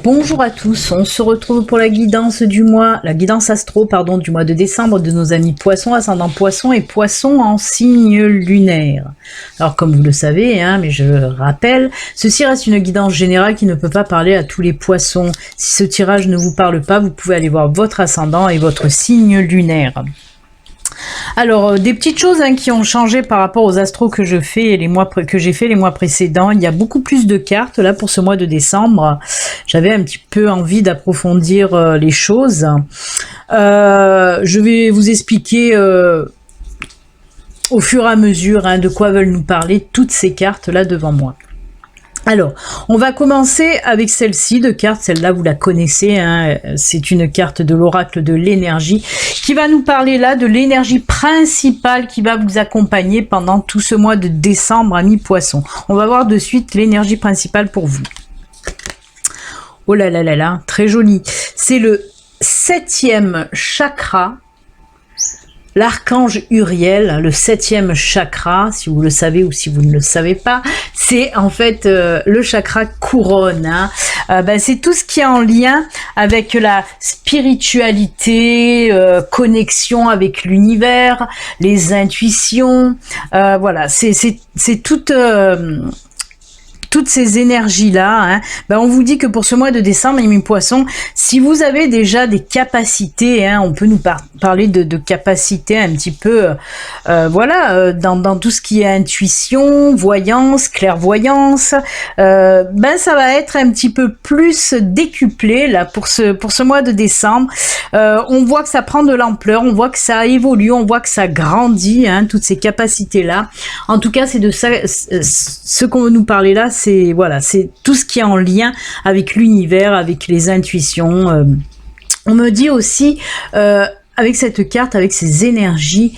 Bonjour à tous, on se retrouve pour la guidance du mois, la guidance astro, pardon, du mois de décembre de nos amis poissons, ascendant poissons et poissons en signe lunaire. Alors comme vous le savez, mais je le rappelle, ceci reste une guidance générale qui ne peut pas parler à tous les poissons. Si ce tirage ne vous parle pas, vous pouvez aller voir votre ascendant et votre signe lunaire. Alors, des petites choses qui ont changé par rapport aux astros que je fais que j'ai fait les mois précédents. Il y a beaucoup plus de cartes là pour ce mois de décembre. J'avais un petit peu envie d'approfondir les choses. Je vais vous expliquer au fur et à mesure de quoi veulent nous parler toutes ces cartes là devant moi. Alors, on va commencer avec celle-ci de carte, celle-là vous la connaissez, c'est une carte de l'oracle de l'énergie qui va nous parler là de l'énergie principale qui va vous accompagner pendant tout ce mois de décembre, amis poissons. On va voir de suite l'énergie principale pour vous. Oh là là là là, très joli. C'est le 7e chakra. L'archange Uriel, le 7e chakra, si vous le savez ou si vous ne le savez pas, c'est en fait le chakra couronne. C'est tout ce qui est en lien avec la spiritualité, connexion avec l'univers, les intuitions. Voilà, c'est toutes ces énergies-là, on vous dit que pour ce mois de décembre, mes poissons, si vous avez déjà des capacités, on peut nous parler de capacités un petit peu, dans tout ce qui est intuition, voyance, clairvoyance, ça va être un petit peu plus décuplé là pour ce mois de décembre. On voit que ça prend de l'ampleur, on voit que ça évolue, on voit que ça grandit, toutes ces capacités-là. En tout cas, c'est de ça, ce qu'on veut nous parler là, c'est tout ce qui est en lien avec l'univers, avec les intuitions. On me dit aussi, avec cette carte, avec ces énergies,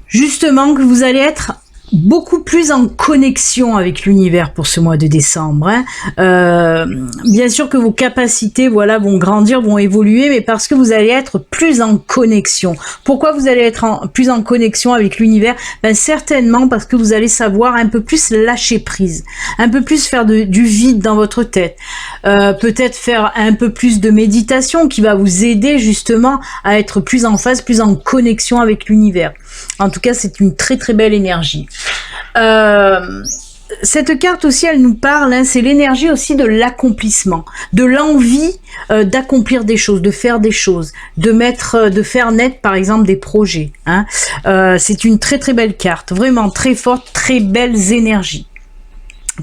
justement que vous allez être beaucoup plus en connexion avec l'univers pour ce mois de décembre. Bien sûr que vos capacités vont grandir, vont évoluer, mais parce que vous allez être plus en connexion. Pourquoi vous allez être plus en connexion avec l'univers? Certainement parce que vous allez savoir un peu plus lâcher prise, un peu plus faire du vide dans votre tête, peut-être faire un peu plus de méditation qui va vous aider justement à être plus en phase, plus en connexion avec l'univers. En tout cas, c'est une très très belle énergie. Cette carte aussi, elle nous parle, c'est l'énergie aussi de l'accomplissement, de l'envie d'accomplir des choses, de faire des choses, de faire naître par exemple des projets. C'est une très très belle carte, vraiment très forte, très belles énergies.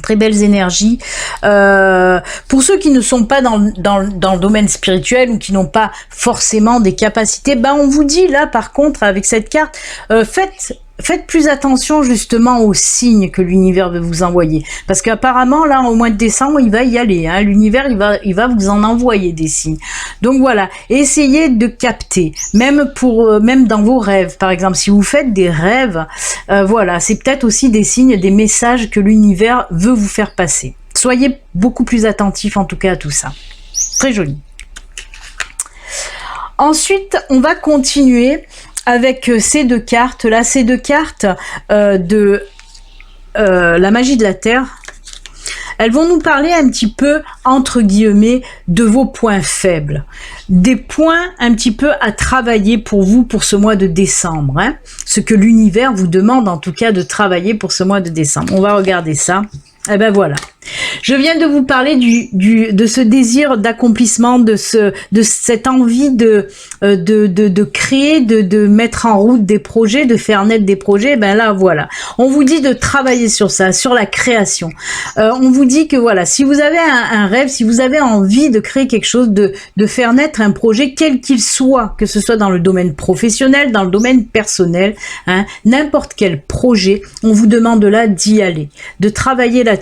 Très belles énergies. Pour ceux qui ne sont pas dans le domaine spirituel ou qui n'ont pas forcément des capacités, on vous dit là par contre avec cette carte, faites plus attention justement aux signes que l'univers veut vous envoyer. Parce qu'apparemment, là, au mois de décembre, il va y aller. L'univers, il va vous en envoyer des signes. Donc voilà, essayez de capter. Même dans vos rêves, par exemple. Si vous faites des rêves, c'est peut-être aussi des signes, des messages que l'univers veut vous faire passer. Soyez beaucoup plus attentifs, en tout cas, à tout ça. Très joli. Ensuite, on va continuer avec ces deux cartes là, ces deux cartes de la magie de la terre. Elles vont nous parler un petit peu, entre guillemets, de vos points faibles. Des points un petit peu à travailler pour vous pour ce mois de décembre. Ce que l'univers vous demande en tout cas de travailler pour ce mois de décembre. On va regarder ça. Voilà. Je viens de vous parler de ce désir d'accomplissement, de cette envie de créer, de mettre en route des projets, de faire naître des projets. Là, voilà. On vous dit de travailler sur ça, sur la création. On vous dit que voilà, si vous avez un rêve, si vous avez envie de créer quelque chose, de faire naître un projet, quel qu'il soit, que ce soit dans le domaine professionnel, dans le domaine personnel, n'importe quel projet, on vous demande là d'y aller, de travailler là-dessus.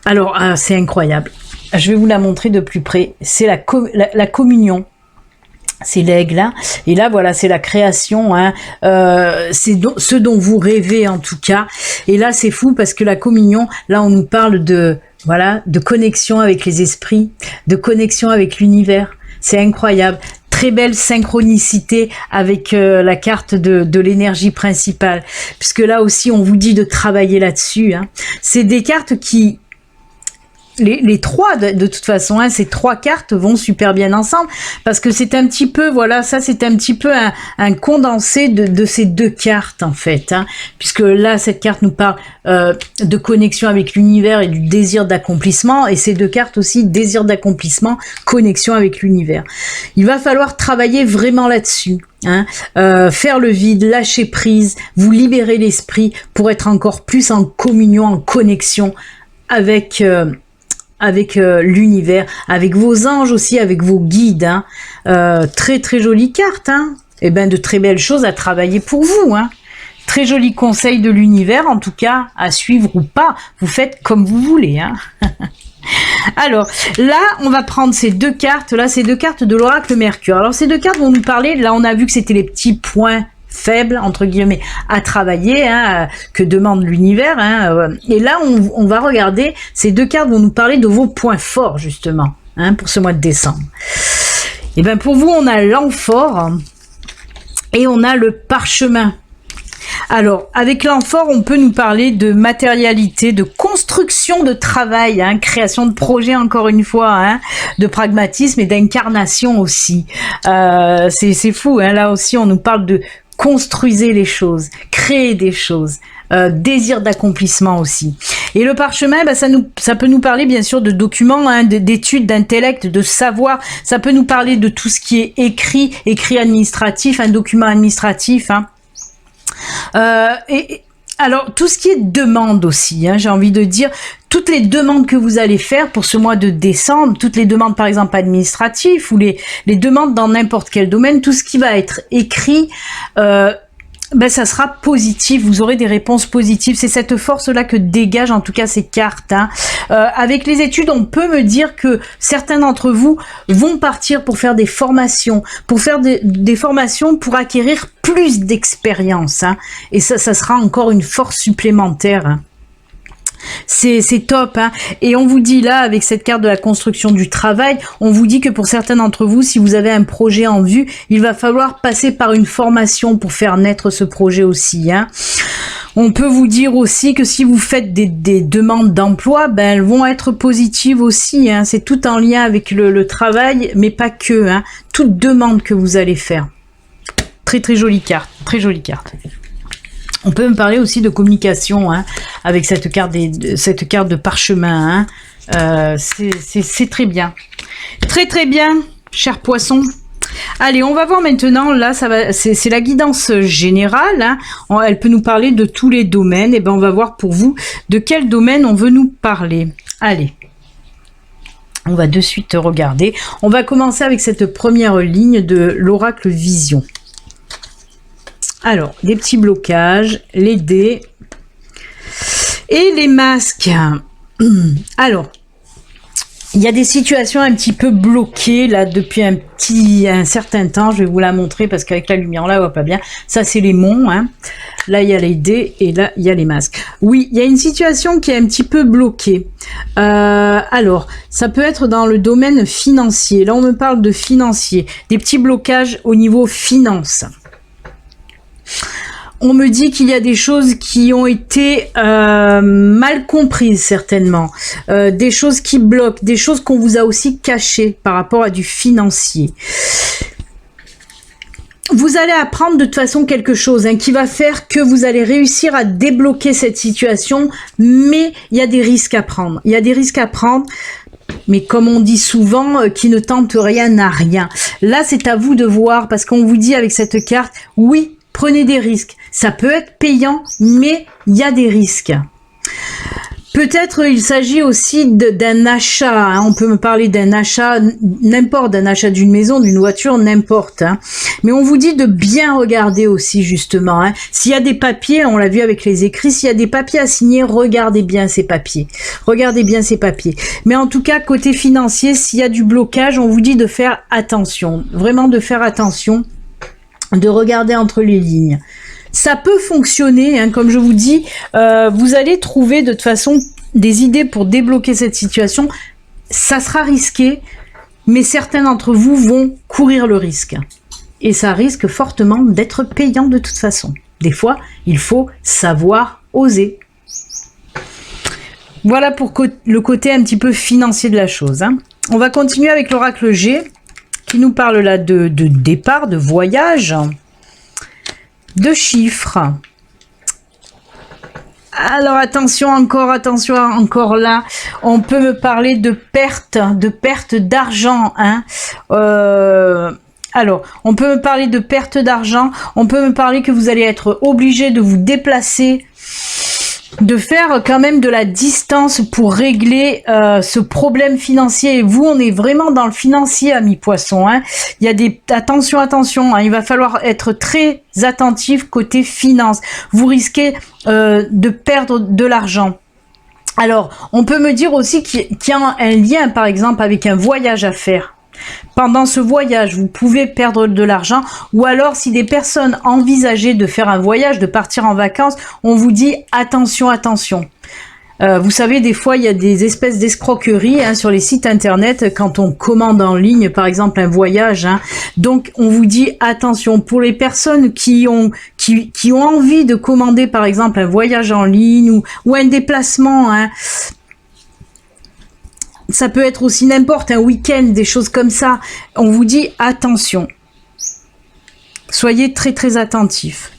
Alors, c'est incroyable. Je vais vous la montrer de plus près. C'est la communion. C'est l'aigle, et là voilà, c'est la création, c'est ce dont vous rêvez en tout cas. Et là c'est fou parce que la communion, là on nous parle de connexion avec les esprits, de connexion avec l'univers. C'est incroyable. Très belle synchronicité avec la carte de l'énergie principale, puisque là aussi on vous dit de travailler là-dessus. C'est des cartes qui les trois, de toute façon, hein, ces trois cartes vont super bien ensemble, parce que c'est un petit peu, voilà, ça c'est un petit peu un condensé de ces deux cartes, en fait, hein, puisque là, cette carte nous parle de connexion avec l'univers et du désir d'accomplissement, et ces deux cartes aussi, désir d'accomplissement, connexion avec l'univers. Il va falloir travailler vraiment là-dessus. Hein, faire le vide, lâcher prise, vous libérer l'esprit pour être encore plus en communion, en connexion avec l'univers, avec vos anges aussi, avec vos guides. Hein. Très très jolie carte, hein. Et ben de très belles choses à travailler pour vous. Hein. Très joli conseil de l'univers, en tout cas à suivre ou pas. Vous faites comme vous voulez. Hein. Alors là, on va prendre ces deux cartes. Là, ces deux cartes de l'oracle Mercure. Alors ces deux cartes vont nous parler. Là, on a vu que c'était les petits points faibles entre guillemets à travailler, hein, que demande l'univers. Hein, et là, on va regarder. Ces deux cartes vont nous parler de vos points forts justement, hein, pour ce mois de décembre. Et ben pour vous, on a l'amphore et on a le parchemin. Alors, avec l'amphore, on peut nous parler de matérialité, de construction de travail, hein, création de projet encore une fois, hein, de pragmatisme et d'incarnation aussi. C'est fou, hein, là aussi on nous parle de construisez les choses, créer des choses, désir d'accomplissement aussi. Et le parchemin, bah, ça peut nous parler bien sûr de documents, hein, d'études, d'intellect, de savoir. Ça peut nous parler de tout ce qui est écrit administratif, un document administratif, hein. Et alors tout ce qui est demande aussi, hein, j'ai envie de dire toutes les demandes que vous allez faire pour ce mois de décembre, toutes les demandes par exemple administratives ou les demandes dans n'importe quel domaine, tout ce qui va être écrit, ben ça sera positif, vous aurez des réponses positives. C'est cette force-là que dégagent en tout cas ces cartes. Hein. Avec les études, on peut me dire que certains d'entre vous vont partir pour faire des formations, pour faire des formations pour acquérir plus d'expérience. Hein. Et ça sera encore une force supplémentaire. Hein. C'est top, hein. Et on vous dit là, avec cette carte de la construction du travail, on vous dit que pour certains d'entre vous, si vous avez un projet en vue, il va falloir passer par une formation pour faire naître ce projet aussi, hein. On peut vous dire aussi que si vous faites des demandes d'emploi, ben elles vont être positives aussi, hein. C'est tout en lien avec le travail, mais pas que, hein. Toute demande que vous allez faire. Très très jolie carte, très jolie carte. On peut me parler aussi de communication, hein, avec cette carte de parchemin. Hein. C'est très bien. Très très bien, cher poisson. Allez, on va voir maintenant, là, c'est la guidance générale. Hein. Elle peut nous parler de tous les domaines. Et ben, on va voir pour vous de quel domaine on veut nous parler. Allez. On va de suite regarder. On va commencer avec cette première ligne de l'oracle Vision. Alors, des petits blocages, les dés et les masques. Alors, il y a des situations un petit peu bloquées là depuis un certain temps. Je vais vous la montrer parce qu'avec la lumière là, on voit pas bien. Ça, c'est les monts. Hein. Là, il y a les dés et là, il y a les masques. Oui, il y a une situation qui est un petit peu bloquée. Alors, ça peut être dans le domaine financier. Là, on me parle de financier. Des petits blocages au niveau finance. On me dit qu'il y a des choses qui ont été mal comprises certainement, des choses qui bloquent, des choses qu'on vous a aussi cachées par rapport à du financier. Vous allez apprendre de toute façon quelque chose, hein, qui va faire que vous allez réussir à débloquer cette situation, mais il y a des risques à prendre. Il y a des risques à prendre. Mais comme on dit souvent, qui ne tente rien n'a rien. Là, c'est à vous de voir, parce qu'on vous dit avec cette carte, oui, prenez des risques. Ça peut être payant, mais il y a des risques. Peut-être il s'agit aussi d'un achat. Hein. On peut me parler d'un achat, n'importe, d'un achat d'une maison, d'une voiture, n'importe. Hein. Mais on vous dit de bien regarder aussi, justement. Hein. S'il y a des papiers, on l'a vu avec les écrits, s'il y a des papiers à signer, regardez bien ces papiers. Regardez bien ces papiers. Mais en tout cas, côté financier, s'il y a du blocage, on vous dit de faire attention. Vraiment de faire attention, de regarder entre les lignes. Ça peut fonctionner, hein, comme je vous dis, vous allez trouver de toute façon des idées pour débloquer cette situation. Ça sera risqué, mais certains d'entre vous vont courir le risque. Et ça risque fortement d'être payant de toute façon. Des fois, il faut savoir oser. Voilà pour le côté un petit peu financier de la chose. Hein. On va continuer avec l'oracle G, qui nous parle là de départ, de voyage, de chiffres. Alors attention encore là, on peut me parler de perte d'argent. Hein. Alors, on peut me parler de perte d'argent, on peut me parler que vous allez être obligé de vous déplacer, de faire quand même de la distance pour régler ce problème financier. Et vous, on est vraiment dans le financier, amis poissons. Hein. Il y a des... Attention, hein, il va falloir être très attentif côté finance. Vous risquez de perdre de l'argent. Alors, on peut me dire aussi qu'il y a un lien, par exemple, avec un voyage à faire. Pendant ce voyage, vous pouvez perdre de l'argent, ou alors si des personnes envisageaient de faire un voyage, de partir en vacances, on vous dit attention. Vous savez, des fois, il y a des espèces d'escroqueries hein, sur les sites internet quand on commande en ligne, par exemple, un voyage. Hein. Donc, on vous dit attention. Pour les personnes qui ont envie de commander, par exemple, un voyage en ligne ou un déplacement, hein, ça peut être aussi n'importe, un week-end, des choses comme ça. On vous dit attention. Soyez très attentifs.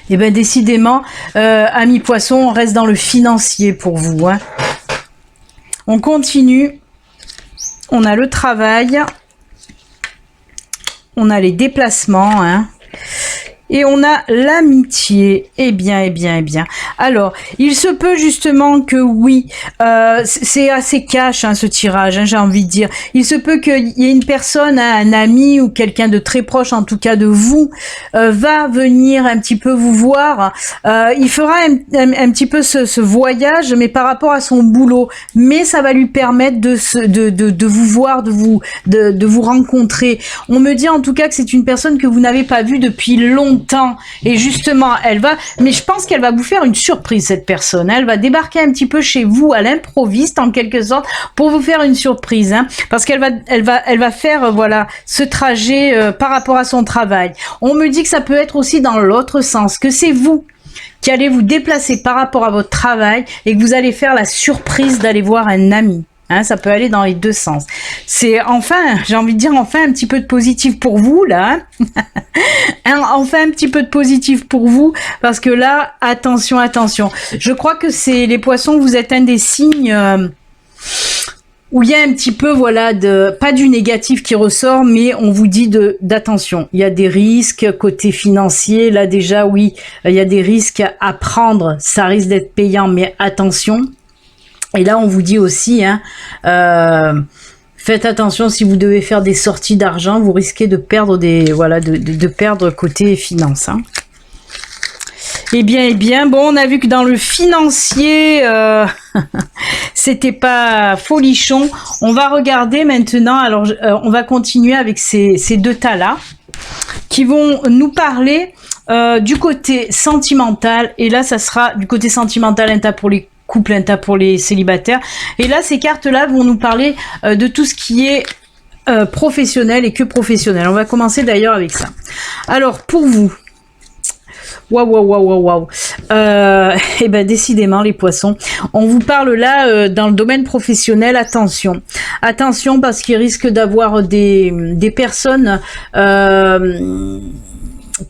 Et bien décidément, amis poissons, on reste dans le financier pour vous. Hein. On continue. On a le travail. On a les déplacements. Hein. Et on a l'amitié. Eh bien. Alors, il se peut justement que oui, c'est assez cash hein, ce tirage, hein, j'ai envie de dire. Il se peut qu'il y ait une personne, hein, un ami ou quelqu'un de très proche, en tout cas de vous, va venir un petit peu vous voir. Il fera un petit peu ce voyage, mais par rapport à son boulot. Mais ça va lui permettre de vous voir, de vous rencontrer. On me dit en tout cas que c'est une personne que vous n'avez pas vue depuis longtemps. Et justement, mais je pense qu'elle va vous faire une surprise, cette personne. Elle va débarquer un petit peu chez vous à l'improviste, en quelque sorte, pour vous faire une surprise, hein, parce qu'elle va faire, voilà, ce trajet par rapport à son travail. On me dit que ça peut être aussi dans l'autre sens, que c'est vous qui allez vous déplacer par rapport à votre travail et que vous allez faire la surprise d'aller voir un ami. Hein, ça peut aller dans les deux sens. C'est enfin, j'ai envie de dire, enfin un petit peu de positif pour vous là. Hein. Enfin un petit peu de positif pour vous, parce que là, attention. Je crois que c'est les poissons, vous êtes un des signes où il y a un petit peu, voilà, pas du négatif qui ressort, mais on vous dit d'attention. Il y a des risques côté financier. Là déjà, oui, il y a des risques à prendre. Ça risque d'être payant, mais attention. Et là, on vous dit aussi, hein, faites attention si vous devez faire des sorties d'argent, vous risquez de perdre de perdre côté finance. Hein. Eh bien, bon, on a vu que dans le financier, c'était pas folichon. On va regarder maintenant. Alors, on va continuer avec ces deux tas-là qui vont nous parler du côté sentimental. Et là, ça sera du côté sentimental, un tas pour les couple, un tas pour les célibataires. Et là, ces cartes-là vont nous parler de tout ce qui est professionnel et que professionnel. On va commencer d'ailleurs avec ça. Alors, pour vous, waouh. Et ben décidément, les poissons, on vous parle là dans le domaine professionnel. Attention, parce qu'il risque d'avoir des personnes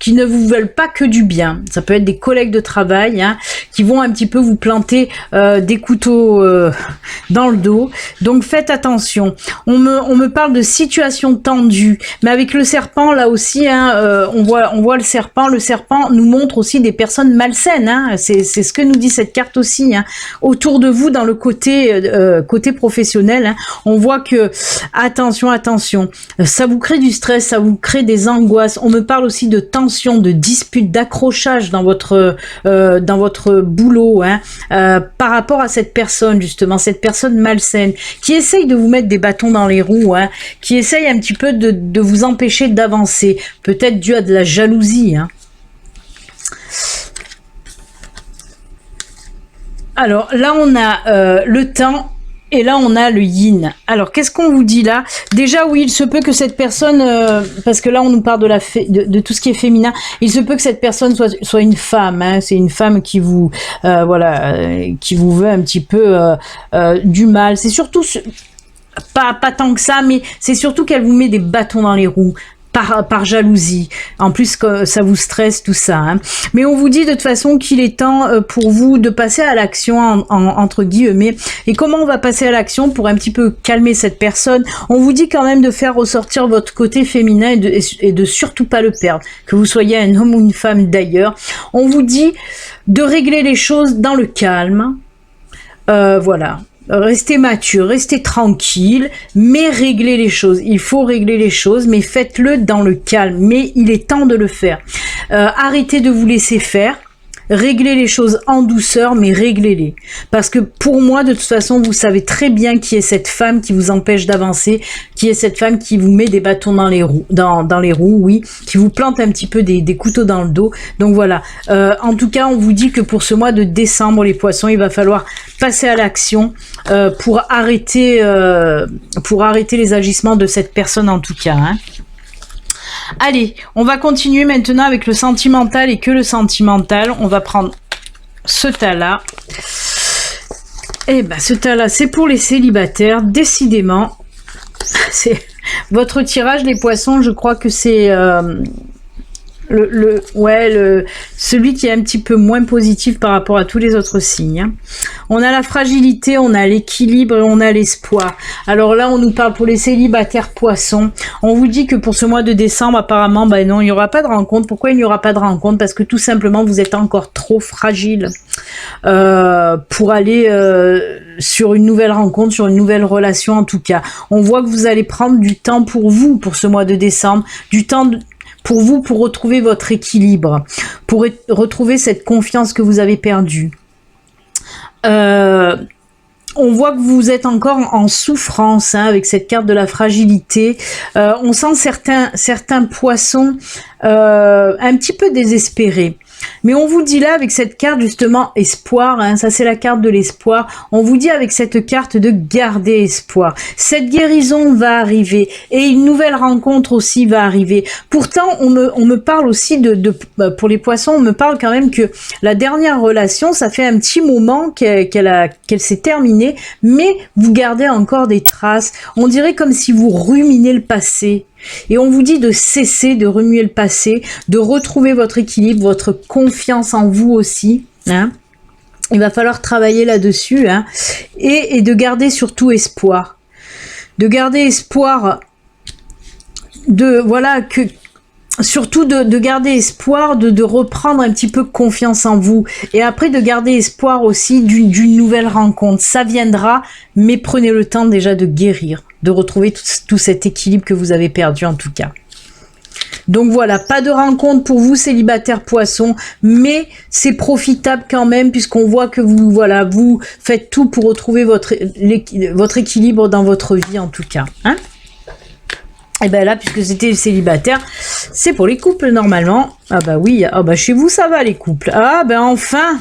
qui ne vous veulent pas que du bien. Ça peut être des collègues de travail, hein, qui vont un petit peu vous planter des couteaux dans le dos. Donc faites attention. On me parle de situation tendue, mais avec le serpent là aussi, hein, on voit le serpent. Le serpent nous montre aussi des personnes malsaines. Hein. C'est ce que nous dit cette carte aussi. Hein. Autour de vous, dans le côté professionnel, hein, on voit que attention, ça vous crée du stress, ça vous crée des angoisses. On me parle aussi de tension, de dispute, d'accrochage dans votre boulot, hein, par rapport à cette personne, justement, cette personne malsaine, qui essaye de vous mettre des bâtons dans les roues, hein, qui essaye un petit peu de vous empêcher d'avancer, peut-être dû à de la jalousie. Hein. Alors là, on a le temps Et là, on a le yin. Alors, qu'est-ce qu'on vous dit là? Déjà, oui, il se peut que cette personne, parce que là, on nous parle de tout ce qui est féminin, il se peut que cette personne soit une femme. Hein. C'est une femme qui vous, qui vous veut un petit peu du mal. C'est surtout pas tant que ça, mais c'est surtout qu'elle vous met des bâtons dans les roues. Par jalousie. En plus, ça vous stresse, tout ça. Hein. Mais on vous dit de toute façon qu'il est temps pour vous de passer à l'action, entre guillemets. Et comment on va passer à l'action pour un petit peu calmer cette personne? On vous dit quand même de faire ressortir votre côté féminin et de surtout pas le perdre. Que vous soyez un homme ou une femme d'ailleurs. On vous dit de régler les choses dans le calme. Voilà. Restez mature, restez tranquille, mais réglez les choses. Il faut régler les choses, mais faites-le dans le calme. Mais il est temps de le faire. Arrêtez de vous laisser faire. Réglez les choses en douceur, mais réglez-les. Parce que pour moi, de toute façon, vous savez très bien qui est cette femme qui vous empêche d'avancer, qui est cette femme qui vous met des bâtons dans les roues, dans les roues, oui, qui vous plante un petit peu des couteaux dans le dos. Donc voilà. En tout cas, on vous dit que pour ce mois de décembre, les poissons, il va falloir passer à l'action pour arrêter les agissements de cette personne, en tout cas. Hein. Allez, on va continuer maintenant avec le sentimental et que le sentimental. On va prendre ce tas-là. Eh ben, ce tas-là, c'est pour les célibataires. Décidément, c'est votre tirage, les poissons. Je crois que c'est celui qui est un petit peu moins positif par rapport à tous les autres signes. Hein. On a la fragilité, on a l'équilibre et on a l'espoir. Alors là, on nous parle pour les célibataires poissons. On vous dit que pour ce mois de décembre, apparemment, ben non, il n'y aura pas de rencontre. Pourquoi il n'y aura pas de rencontre? Parce que tout simplement, vous êtes encore trop fragile pour aller sur une nouvelle rencontre, sur une nouvelle relation en tout cas. On voit que vous allez prendre du temps pour vous pour ce mois de décembre, du temps pour vous, pour retrouver votre équilibre, pour retrouver cette confiance que vous avez perdue. On voit que vous êtes encore en souffrance hein, avec cette carte de la fragilité. On sent certains poissons un petit peu désespérés. Mais on vous dit là, avec cette carte justement espoir, hein, ça c'est la carte de l'espoir, on vous dit avec cette carte de garder espoir. Cette guérison va arriver et une nouvelle rencontre aussi va arriver. Pourtant, on me parle aussi pour les poissons, on me parle quand même que la dernière relation, ça fait un petit moment qu'elle s'est terminée, mais vous gardez encore des traces. On dirait comme si vous ruminez le passé. Et on vous dit de cesser de remuer le passé, de retrouver votre équilibre, votre confiance en vous aussi. Hein. Il va falloir travailler là-dessus hein, et de garder surtout espoir. De garder espoir surtout de garder espoir, de reprendre un petit peu confiance en vous. Et après de garder espoir aussi d'une nouvelle rencontre. Ça viendra, mais prenez le temps déjà de guérir, de retrouver tout cet équilibre que vous avez perdu en tout cas. Donc voilà, pas de rencontre pour vous célibataires poissons, mais c'est profitable quand même puisqu'on voit que vous faites tout pour retrouver votre équilibre dans votre vie en tout cas. Hein. Et ben là, puisque c'était célibataire, c'est pour les couples normalement. Ah bah oui, ah bah chez vous ça va les couples. Ah ben enfin.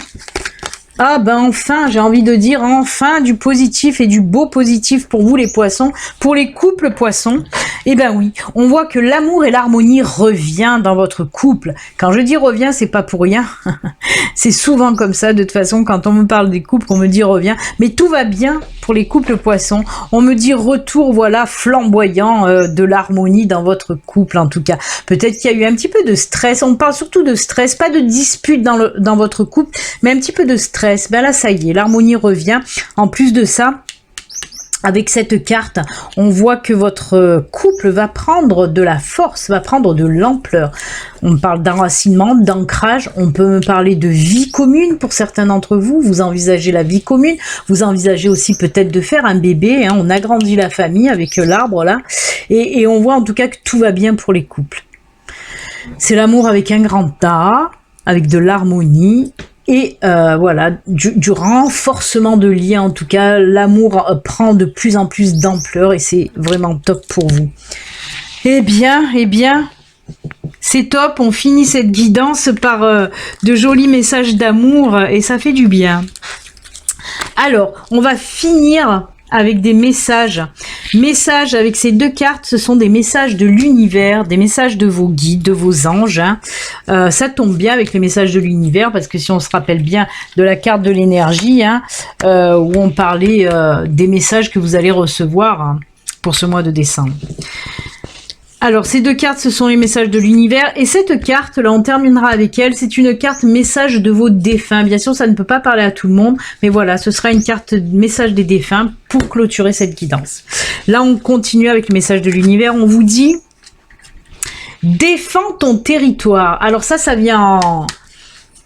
Ah ben enfin, j'ai envie de dire enfin du positif et du beau positif pour vous les poissons, pour les couples poissons. Eh ben oui, on voit que l'amour et l'harmonie revient dans votre couple. Quand je dis revient, c'est pas pour rien. C'est souvent comme ça de toute façon quand on me parle des couples qu'on me dit revient, mais tout va bien pour les couples poissons. On me dit retour voilà flamboyant de l'harmonie dans votre couple en tout cas. Peut-être qu'il y a eu un petit peu de stress, on parle surtout de stress, pas de dispute dans votre couple, mais un petit peu de stress. Ben là ça y est, l'harmonie revient. En plus de ça, avec cette carte, on voit que votre couple va prendre de la force, va prendre de l'ampleur. On parle d'enracinement, d'ancrage, on peut me parler de vie commune pour certains d'entre vous. Vous envisagez la vie commune, vous envisagez aussi peut-être de faire un bébé. Hein, on agrandit la famille avec l'arbre là. Et on voit en tout cas que tout va bien pour les couples. C'est l'amour avec un grand A, avec de l'harmonie. Et voilà, du renforcement de liens, en tout cas, l'amour prend de plus en plus d'ampleur et c'est vraiment top pour vous. Eh bien, c'est top, on finit cette guidance par de jolis messages d'amour et ça fait du bien. Alors, on va finir avec des messages. Messages avec ces deux cartes, ce sont des messages de l'univers, des messages de vos guides, de vos anges. Hein. Ça tombe bien avec les messages de l'univers, parce que si on se rappelle bien de la carte de l'énergie, hein, où on parlait des messages que vous allez recevoir hein, pour ce mois de décembre. Alors, ces deux cartes, ce sont les messages de l'univers. Et cette carte, là, on terminera avec elle. C'est une carte message de vos défunts. Bien sûr, ça ne peut pas parler à tout le monde. Mais voilà, ce sera une carte message des défunts pour clôturer cette guidance. Là, on continue avec le message de l'univers. On vous dit, défends ton territoire. Alors ça vient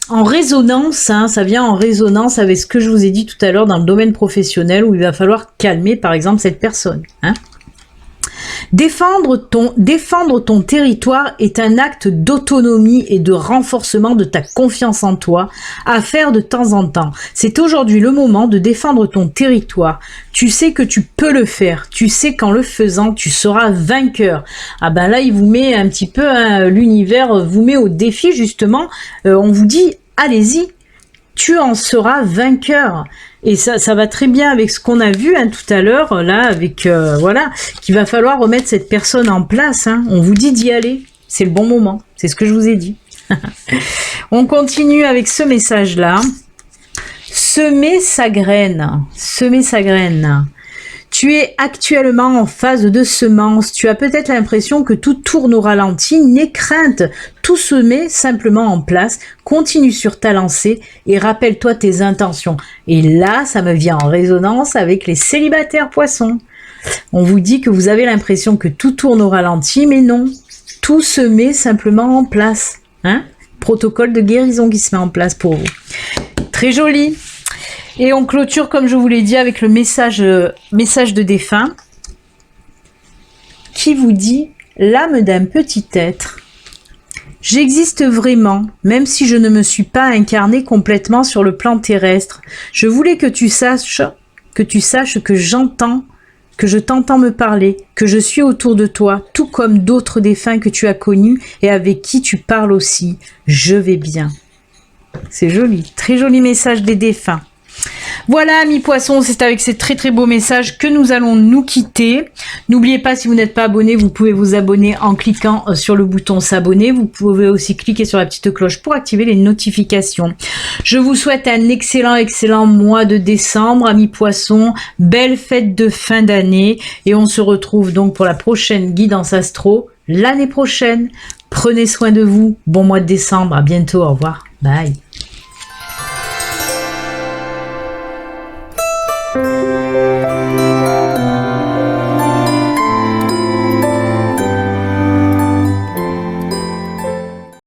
en résonance, hein, ça vient en résonance avec ce que je vous ai dit tout à l'heure dans le domaine professionnel où il va falloir calmer, par exemple, cette personne, hein. Défendre ton territoire est un acte d'autonomie et de renforcement de ta confiance en toi à faire de temps en temps. C'est aujourd'hui le moment de défendre ton territoire. Tu sais que tu peux le faire. Tu sais qu'en le faisant, tu seras vainqueur. Ah ben là, il vous met un petit peu, hein, l'univers vous met au défi justement. On vous dit, allez-y, tu en seras vainqueur. Et ça va très bien avec ce qu'on a vu hein, tout à l'heure, là, avec, voilà, qu'il va falloir remettre cette personne en place. Hein. On vous dit d'y aller. C'est le bon moment. C'est ce que je vous ai dit. On continue avec ce message-là. Semer sa graine. Semer sa graine. Tu es actuellement en phase de semence. Tu as peut-être l'impression que tout tourne au ralenti. N'aie crainte. Tout se met simplement en place. Continue sur ta lancée et rappelle-toi tes intentions. Et là, ça me vient en résonance avec les célibataires poissons. On vous dit que vous avez l'impression que tout tourne au ralenti, mais non. Tout se met simplement en place. Hein? Protocole de guérison qui se met en place pour vous. Très joli. Et on clôture, comme je vous l'ai dit, avec le message de défunt qui vous dit « L'âme d'un petit être. J'existe vraiment, même si je ne me suis pas incarné complètement sur le plan terrestre. Je voulais que tu saches que j'entends, que je t'entends me parler, que je suis autour de toi, tout comme d'autres défunts que tu as connus et avec qui tu parles aussi. Je vais bien. » C'est joli, très joli message des défunts. Voilà, amis poissons, c'est avec ces très très beaux messages que nous allons nous quitter. N'oubliez pas, si vous n'êtes pas abonné, vous pouvez vous abonner en cliquant sur le bouton s'abonner. Vous pouvez aussi cliquer sur la petite cloche pour activer les notifications. Je vous souhaite un excellent mois de décembre, amis poissons. Belle fête de fin d'année. Et on se retrouve donc pour la prochaine guidance astro l'année prochaine. Prenez soin de vous. Bon mois de décembre. À bientôt. Au revoir. Bye.